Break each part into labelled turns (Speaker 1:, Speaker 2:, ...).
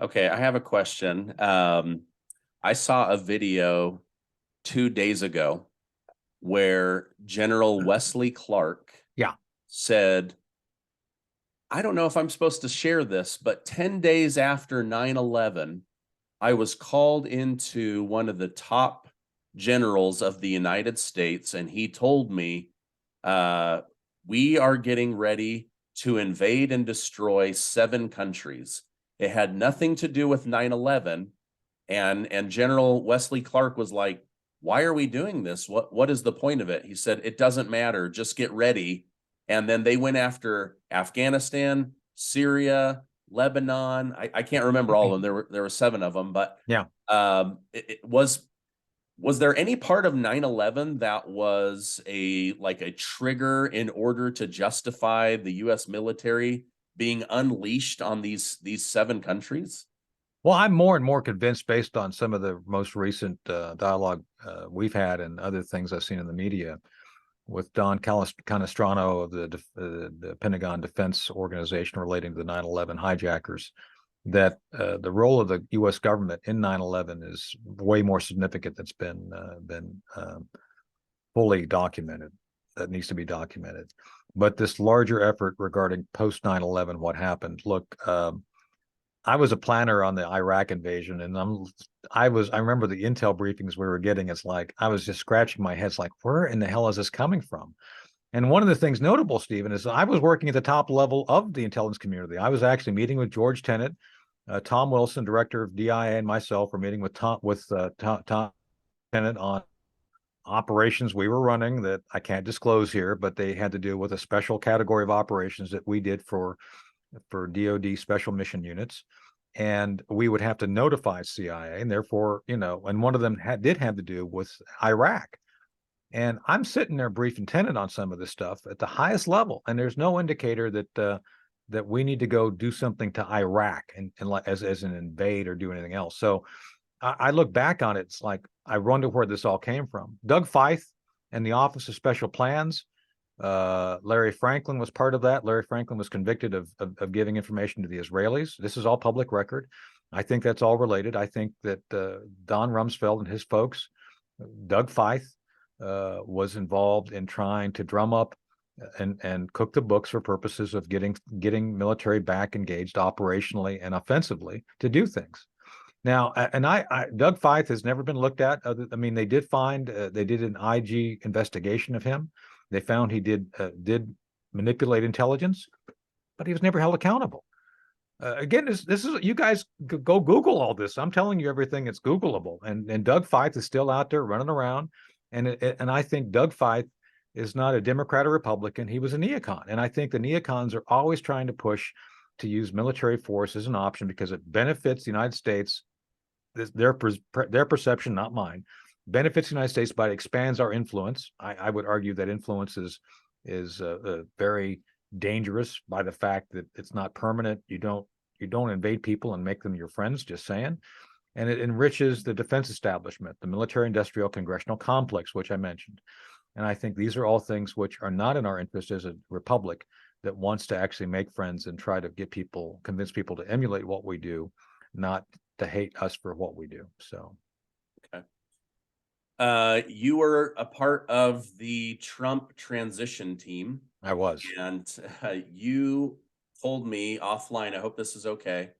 Speaker 1: Okay, I have a question. I saw a video 2 days ago where General Wesley Clark
Speaker 2: Yeah.
Speaker 1: said, I don't know if I'm supposed to share this, but 10 days after 9/11, I was called into one of the top generals of the United States, and he told me, uh, we are getting ready to invade and destroy 7 countries. It had nothing to do with 9/11. And General Wesley Clark was like, why are we doing this? What is the point of it? He said, it doesn't matter, just get ready. And then they went after Afghanistan, Syria, Lebanon. I can't remember all of them. There were 7 of them, but
Speaker 2: Yeah.
Speaker 1: it was there any part of 9/11 that was a trigger in order to justify the US military being unleashed on these 7 countries?
Speaker 2: Well, I'm more and more convinced based on some of the most recent dialogue we've had and other things I've seen in the media with Don Canestrano of the Pentagon Defense Organization relating to the 9/11 hijackers, that the role of the U.S. government in 9/11 is way more significant that's been fully documented. That needs to be documented. But this larger effort regarding post 9/11, what happened? Look, I was a planner on the Iraq invasion, and I remember the intel briefings we were getting. It's like I was just scratching my head. It's like, where in the hell is this coming from? And one of the things notable, Stephen, is I was working at the top level of the intelligence community. I was actually meeting with George Tenet, Tom Wilson, director of DIA, and myself were meeting with Tom Tenet on operations we were running that I can't disclose here, but they had to do with a special category of operations that we did for DoD special mission units. And we would have to notify CIA, and therefore, and one of them did have to do with Iraq. And I'm sitting there briefing Tenet on some of this stuff at the highest level, and there's no indicator that we need to go do something to Iraq and as an invade or do anything else. So I look back on it, it's like I wonder where this all came from. Doug Feith and the Office of Special Plans. Larry Franklin was part of that. Larry Franklin was convicted of giving information to the Israelis. This is all public record. I think that's all related. I think that Don Rumsfeld and his folks, Doug Feith, was involved in trying to drum up and cook the books for purposes of getting military back engaged operationally and offensively to do things. Now, and Doug Feith has never been looked at. They did they did an IG investigation of him. They found he did manipulate intelligence, but he was never held accountable. Again, this is, you guys go Google all this. I'm telling you everything that's Googleable. And Doug Feith is still out there running around. And I think Doug Feith is not a Democrat or Republican. He was a neocon. And I think the neocons are always trying to push to use military force as an option because it benefits the United States. Their perception, not mine, benefits the United States, but expands our influence. I would argue that influence is very dangerous by the fact that it's not permanent. You don't invade people and make them your friends. Just saying. And it enriches the defense establishment, the military-industrial congressional complex, which I mentioned. And I think these are all things which are not in our interest as a republic that wants to actually make friends and try to convince people to emulate what we do, not to hate us for what we do. So,
Speaker 1: okay. You were a part of the Trump transition team.
Speaker 2: I was.
Speaker 1: And you told me offline, I hope this is okay,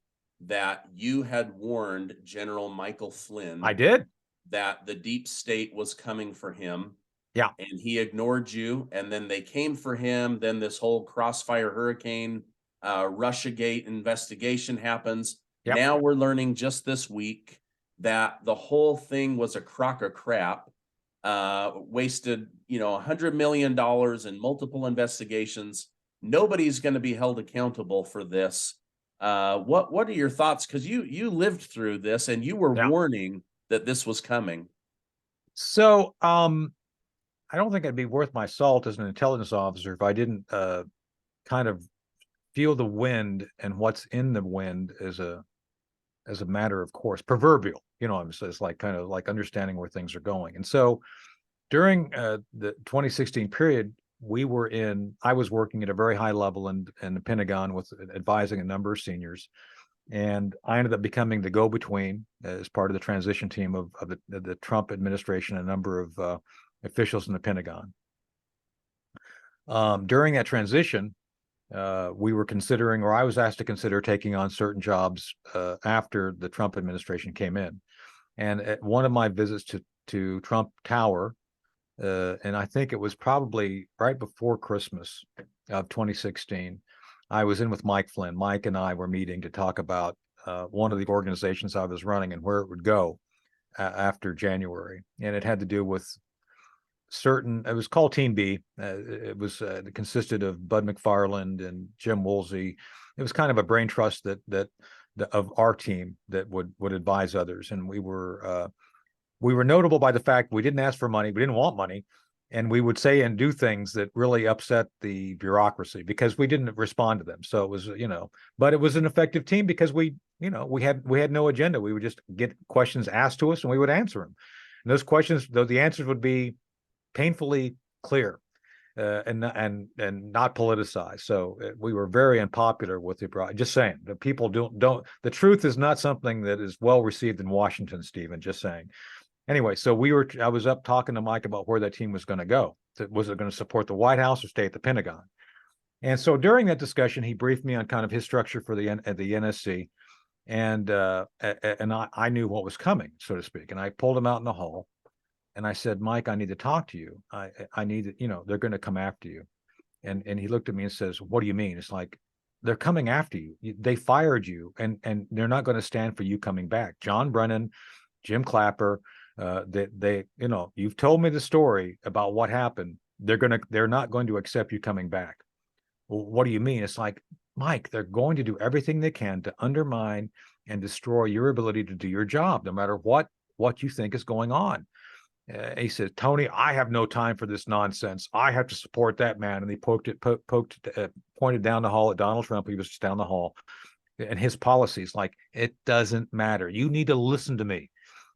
Speaker 1: that you had warned General Michael Flynn
Speaker 2: I did.
Speaker 1: that the deep state was coming for him.
Speaker 2: Yeah.
Speaker 1: And he ignored you. And then they came for him. Then this whole crossfire hurricane, Russiagate investigation happens.
Speaker 2: Yep.
Speaker 1: Now we're learning just this week that the whole thing was a crock of crap. Wasted, $100 million in multiple investigations. Nobody's going to be held accountable for this. What are your thoughts? Because you lived through this and you were warning that this was coming.
Speaker 2: So, I don't think it'd be worth my salt as an intelligence officer if I didn't kind of feel the wind and what's in the wind as a matter of course, proverbial. It's like kind of like understanding where things are going. And so, during the 2016 period, I was working at a very high level in the Pentagon with advising a number of seniors. And I ended up becoming the go-between as part of the transition team of the Trump administration, a number of officials in the Pentagon. During that transition, we were considering, or I was asked to consider taking on certain jobs after the Trump administration came in. And at one of my visits to Trump Tower, and I think it was probably right before Christmas of 2016, I was in with Mike Flynn. Mike and I were meeting to talk about one of the organizations I was running and where it would go after January. And it had to do with it was called Team B. It consisted of Bud McFarland and Jim Woolsey. It was kind of a brain trust of our team that would advise others. And we were notable by the fact we didn't ask for money, we didn't want money, and we would say and do things that really upset the bureaucracy because we didn't respond to them. So it was, but it was an effective team because we had no agenda. We would just get questions asked to us and we would answer them. And those questions, though, the answers would be painfully clear and not politicized. So we were very unpopular with the. Just saying, the people don't. The truth is not something that is well received in Washington, Stephen. Just saying. Anyway, so I was up talking to Mike about where that team was going to go. Was it going to support the White House or stay at the Pentagon? And so during that discussion, he briefed me on kind of his structure for the NSC, and I knew what was coming, so to speak. And I pulled him out in the hall, and I said, Mike, I need to talk to you. I need to, they're going to come after you. And he looked at me and says, what do you mean? It's like, they're coming after you. They fired you, and they're not going to stand for you coming back. John Brennan, Jim Clapper, you've told me the story about what happened. They're not going to accept you coming back. Well, what do you mean? It's like, Mike, they're going to do everything they can to undermine and destroy your ability to do your job, no matter what you think is going on. He said, Tony, I have no time for this nonsense. I have to support that man. And he pointed down the hall at Donald Trump. He was just down the hall, and his policies, like, it doesn't matter. You need to listen to me.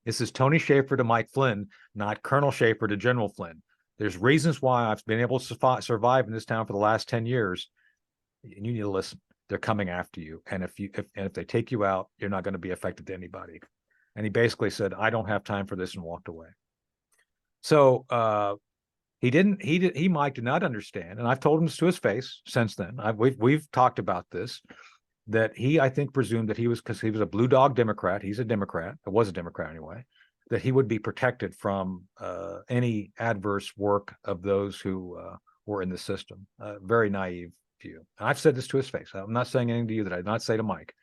Speaker 2: This is Tony Shaffer to Mike Flynn, not Colonel Shaffer to General Flynn. There's reasons why I've been able to survive in this town for the last 10 years. And you need to listen. They're coming after you. And if they take you out, you're not going to be affected to anybody. And he basically said, I don't have time for this, and walked away. So Mike did not understand. And I've told him this to his face since then. We've talked about this, that I think, presumed that because he was a blue dog Democrat, he's a Democrat, or was a Democrat anyway, that he would be protected from any adverse work of those who were in the system. Very naive view. And I've said this to his face. I'm not saying anything to you that I did not say to Mike.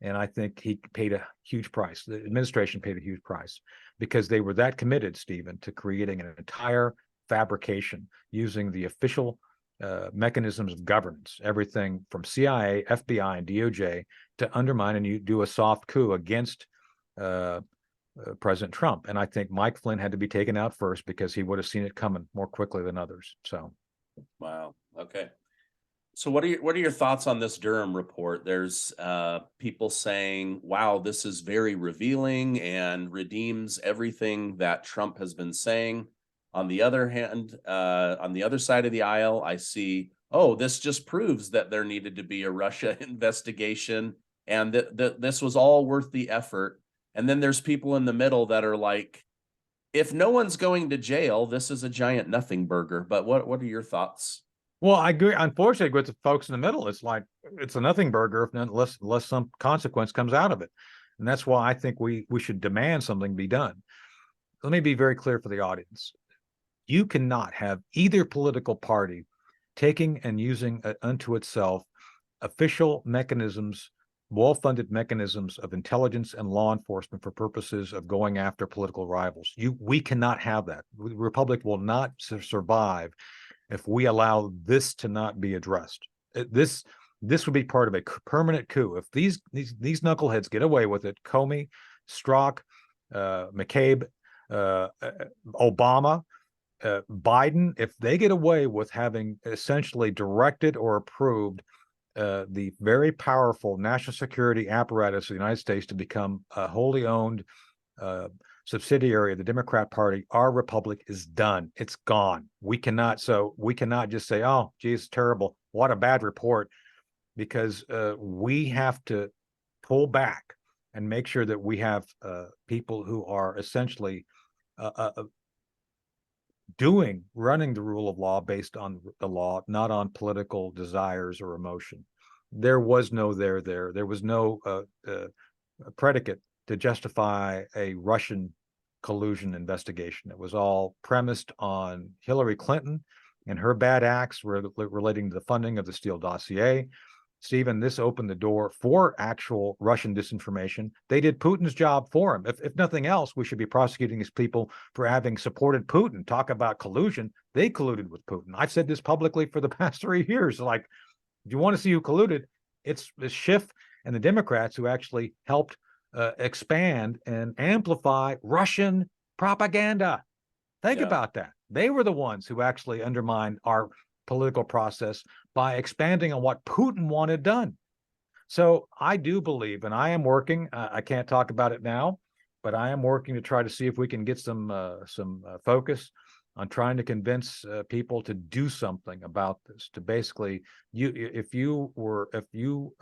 Speaker 2: And I think he paid a huge price. The administration paid a huge price because they were that committed, Stephen, to creating an entire fabrication using the official mechanisms of governance, everything from CIA, FBI, and DOJ, to undermine and you do a soft coup against President Trump. And I think Mike Flynn had to be taken out first because he would have seen it coming more quickly than others. So,
Speaker 1: wow. Okay. So what are your thoughts on this Durham report? There's people saying, wow, this is very revealing and redeems everything that Trump has been saying. On the other hand, on the other side of the aisle, I see, oh, this just proves that there needed to be a Russia investigation and that this was all worth the effort. And then there's people in the middle that are like, if no one's going to jail, this is a giant nothing burger. But what are your thoughts?
Speaker 2: Well, I agree. Unfortunately, with the folks in the middle, it's like it's a nothing burger unless some consequence comes out of it. And that's why I think we should demand something be done. Let me be very clear for the audience. You cannot have either political party taking and using unto itself official mechanisms, well-funded mechanisms of intelligence and law enforcement for purposes of going after political rivals. We cannot have that. The Republic will not survive if we allow this to not be addressed. This would be part of a permanent coup. If these knuckleheads get away with it, Comey, Strzok, McCabe, Obama, Biden, if they get away with having essentially directed or approved the very powerful national security apparatus of the United States to become a wholly owned subsidiary of the Democrat Party, our republic is done. It's gone. We cannot just say, oh, geez, terrible. What a bad report. Because we have to pull back and make sure that we have people who are essentially running the rule of law based on the law, not on political desires or emotion. There was no there. There was no predicate to justify a Russian collusion investigation. It was all premised on Hillary Clinton and her bad acts relating to the funding of the Steele dossier. Stephen, this opened the door for actual Russian disinformation. They did Putin's job for him. If nothing else, we should be prosecuting these people for having supported Putin. Talk about collusion. They colluded with Putin. I've said this publicly for the past 3 years. Like, if you want to see who colluded, it's Schiff and the Democrats who actually helped expand and amplify Russian propaganda. Think about that. They were the ones who actually undermined our political process by expanding on what Putin wanted done. So I do believe, and I am working, I can't talk about it now, but I am working to try to see if we can get some focus on trying to convince people to do something about this, to basically, if you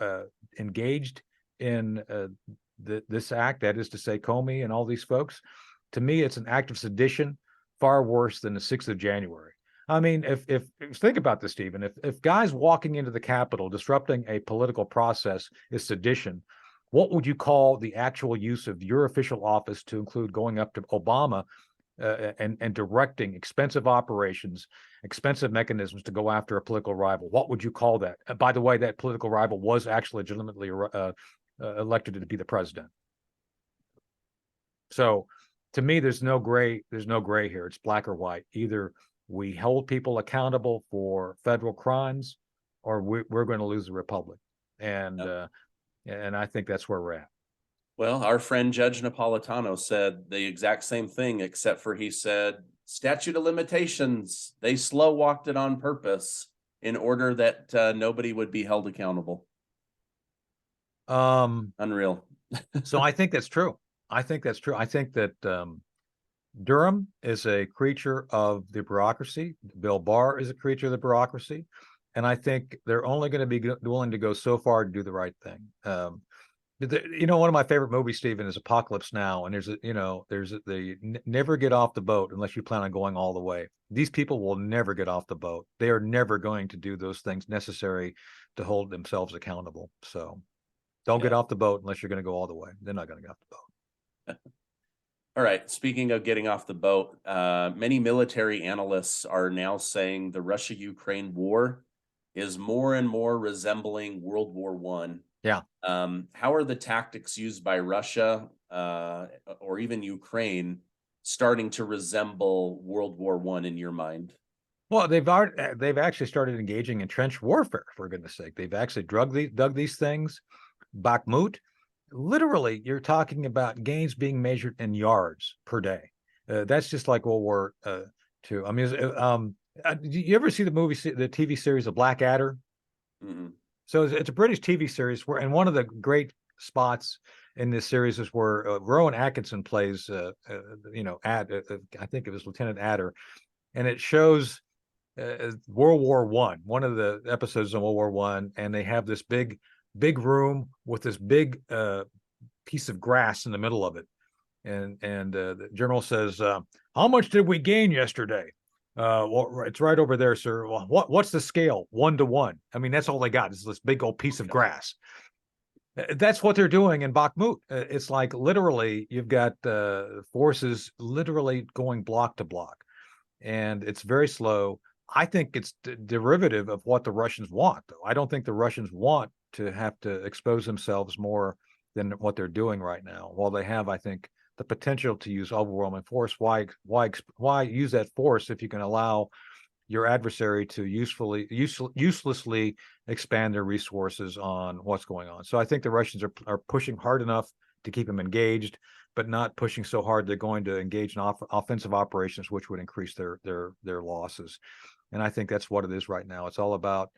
Speaker 2: engaged in this act, that is to say Comey and all these folks, to me, it's an act of sedition far worse than the 6th of January. I mean, if think about this, Stephen, if guys walking into the Capitol disrupting a political process is sedition, what would you call the actual use of your official office to include going up to Obama and directing expensive operations, expensive mechanisms to go after a political rival? What would you call that? By the way, that political rival was actually legitimately elected to be the president. So to me, there's no gray here. It's black or white. Either we hold people accountable for federal crimes, or we're going to lose the republic. And I think that's where we're at.
Speaker 1: Well, our friend Judge Napolitano said the exact same thing, except for he said statute of limitations, they slow walked it on purpose in order that nobody would be held accountable. Unreal.
Speaker 2: So I think that's true. I think that Durham is a creature of the bureaucracy. Bill Barr is a creature of the bureaucracy. And I think they're only going to be willing to go so far to do the right thing. One of my favorite movies, Stephen, is Apocalypse Now. And they never get off the boat unless you plan on going all the way. These people will never get off the boat. They are never going to do those things necessary to hold themselves accountable. So don't get off the boat unless you're going to go all the way. They're not going to get off the boat.
Speaker 1: All right. Speaking of getting off the boat, many military analysts are now saying the Russia-Ukraine war is more and more resembling World War I.
Speaker 2: Yeah.
Speaker 1: How are the tactics used by Russia or even Ukraine starting to resemble World War I in your mind?
Speaker 2: Well, they've actually started engaging in trench warfare, for goodness sake. They've actually dug these things. Bakhmut, literally, you're talking about gains being measured in yards per day. That's just like World War II. I mean, do you ever see the TV series of Blackadder?
Speaker 1: Mm-hmm.
Speaker 2: So it's a British TV series and one of the great spots in this series is where Rowan Atkinson plays, I think it was Lieutenant Adder, and it shows World War I. One of the episodes of World War I, and they have this big room with this big piece of grass in the middle of it, and the general says, "How much did we gain yesterday?" Well, it's right over there, sir. Well, what's the scale? 1 to 1. I mean, that's all they got is this big old piece of grass. That's what they're doing in Bakhmut. It's like literally you've got forces literally going block to block, and it's very slow. I think it's derivative of what the Russians want, though. I don't think the Russians want to have to expose themselves more than what they're doing right now. While they have, I think, the potential to use overwhelming force, why use that force if you can allow your adversary to uselessly expand their resources on what's going on? So I think the Russians are pushing hard enough to keep them engaged, but not pushing so hard they're going to engage in offensive operations, which would increase their losses. And I think that's what it is right now. It's all about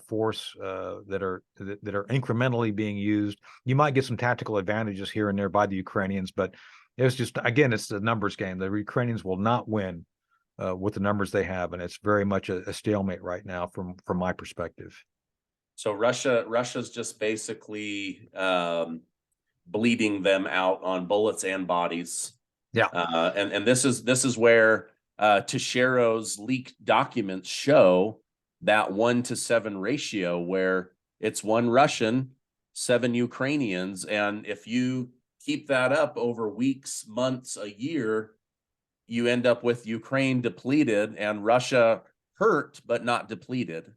Speaker 2: force that are incrementally being used. You might get some tactical advantages here and there by the Ukrainians, but it's just, again, it's the numbers game. The Ukrainians will not win with the numbers they have, and it's very much a stalemate right now from my perspective.
Speaker 1: So Russia's just basically bleeding them out on bullets and bodies.
Speaker 2: Yeah.
Speaker 1: And this is where Teshero's leaked documents show that 1-to-7 ratio, where it's 1 Russian, 7 Ukrainians. And if you keep that up over weeks, months, a year, you end up with Ukraine depleted and Russia hurt, but not depleted.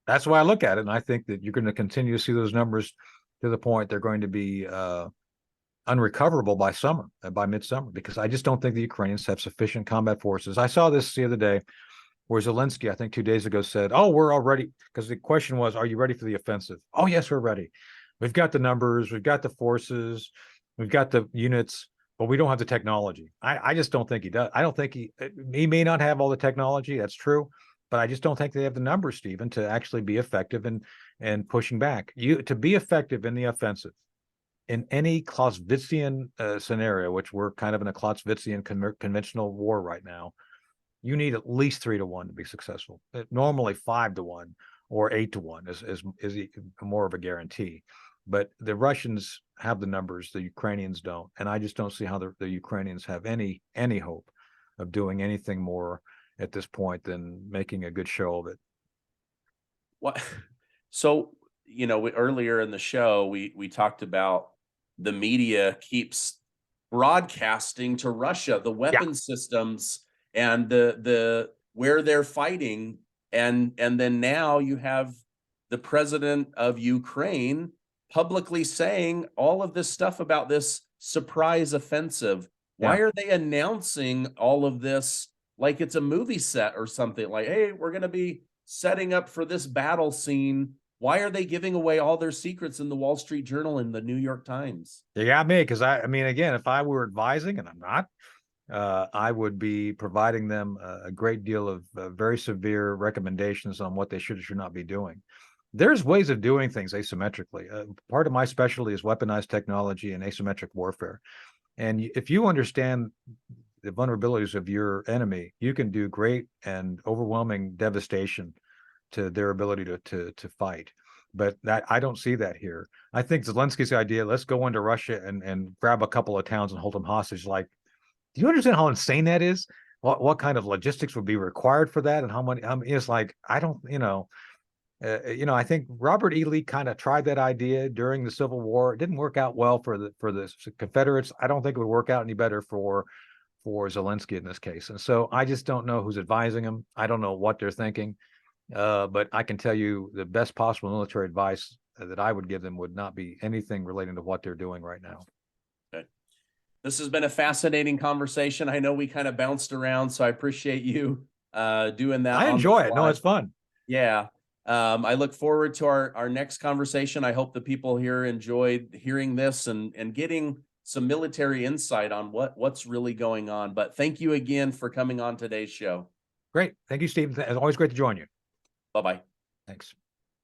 Speaker 2: That's why I look at it. And I think that you're going to continue to see those numbers to the point they're going to be unrecoverable by summer, by midsummer, because I just don't think the Ukrainians have sufficient combat forces. I saw this the other day where Zelensky, I think 2 days ago, said, "Oh, we're all ready." Because the question was, "Are you ready for the offensive?" "Oh, yes, we're ready. We've got the numbers, we've got the forces, we've got the units, but we don't have the technology." I just don't think he does. I don't think he may not have all the technology. That's true. But I just don't think they have the numbers, Stephen, to actually be effective in pushing back. To be effective in the offensive, in any Clausewitzian scenario, which we're kind of in a Clausewitzian conventional war right now, you need at least 3-to-1 to be successful. Normally 5-to-1 or 8-to-1 is more of a guarantee. But the Russians have the numbers, the Ukrainians don't, and I just don't see how the Ukrainians have any hope of doing anything more at this point than making a good show of it.
Speaker 1: What? So, earlier in the show, we talked about the media keeps broadcasting to Russia the weapon systems and the where they're fighting, and then now you have the president of Ukraine publicly saying all of this stuff about this surprise offensive. Why are they announcing all of this like it's a movie set or something? Like, hey, we're going to be setting up for this battle scene. Why are they giving away all their secrets in the Wall Street Journal and the New York Times?
Speaker 2: You got me, because I mean, again, if I were advising, and I'm not, I would be providing them a great deal of very severe recommendations on what they should or should not be doing. There's ways of doing things asymmetrically. Part of my specialty is weaponized technology and asymmetric warfare. And if you understand the vulnerabilities of your enemy, you can do great and overwhelming devastation to their ability to fight. But that I don't see that here. I think Zelensky's idea, let's go into Russia and grab a couple of towns and hold them hostage. Like, do you understand how insane that is? What kind of logistics would be required for that, and how many? It's like, I don't, I think Robert E. Lee kind of tried that idea during the Civil War. It didn't work out well for the Confederates. I don't think it would work out any better for Zelensky in this case. And so I just don't know who's advising him. I don't know what they're thinking. But I can tell you the best possible military advice that I would give them would not be anything relating to what they're doing right now.
Speaker 1: Okay. This has been a fascinating conversation. I know we kind of bounced around, so I appreciate you doing that.
Speaker 2: I enjoy it. No, it's fun.
Speaker 1: Yeah. I look forward to our next conversation. I hope the people here enjoyed hearing this and getting some military insight on what's really going on. But thank you again for coming on today's show.
Speaker 2: Great. Thank you, Steve. It's always great to join you.
Speaker 1: Bye-bye.
Speaker 2: Thanks.